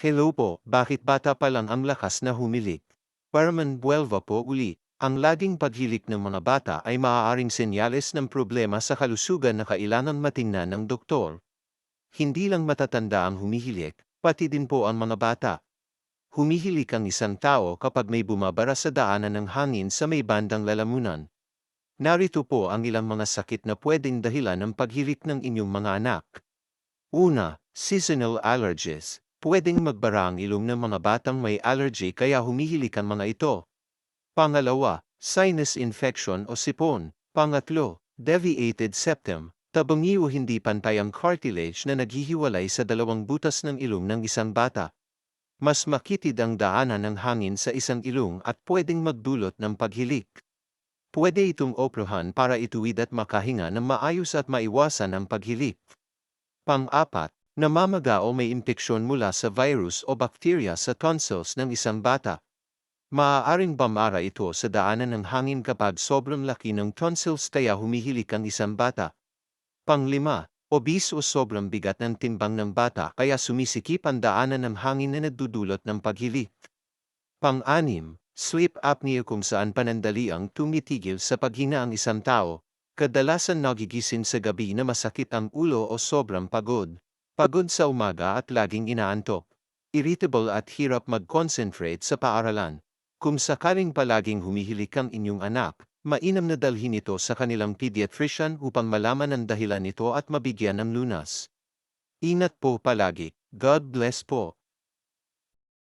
Hello po, bakit bata pa lang ang lakas na humilik? Paraman buwelva po uli. Ang laging paghilik ng mga bata ay maaaring senyales ng problema sa kalusugan na kailangan matingnan ng doktor. Hindi lang matatanda ang humihilik, pati din po ang mga bata. Humihilik ang isang tao kapag may bumabara sa daanan ng hangin sa may bandang lalamunan. Narito po ang ilang mga sakit na pwedeng dahilan ng paghilik ng inyong mga anak. Una, seasonal allergies. Pwedeng magbara ang ilong ng mga batang may allergy kaya humihilik ang mga ito. Pangalawa, sinus infection o sipon. Pangatlo, deviated septum. Tabangi o hindi pantay ang cartilage na naghihiwalay sa dalawang butas ng ilong ng isang bata. Mas makitid ang daanan ng hangin sa isang ilong at pwedeng magdulot ng paghilik. Pwede itong operahan para ituwid at makahinga ng maayos at maiwasan ang paghilik. Pang-apat, namamaga o may impeksyon mula sa virus o bakterya sa tonsils ng isang bata. Maaaring bumara ito sa daanan ng hangin kapag sobrang laki ng tonsils kaya humihilik ang isang bata. Pang-lima, obese o sobrang bigat ng timbang ng bata kaya sumisikip ang daanan ng hangin na nagdudulot ng paghilik. Pang-anim, sleep apnea kung saan panandaliang tumitigil sa paghina ang isang tao. Kadalasan nagigising sa gabi na masakit ang ulo o sobrang pagod. Pagod sa umaga at laging inaantok. Irritable at hirap mag-concentrate sa paaralan. Kung sakaling palaging humihilik ang inyong anak, mainam na dalhin ito sa kanilang pediatrician upang malaman ang dahilan nito at mabigyan ng lunas. Ingat po palagi. God bless po.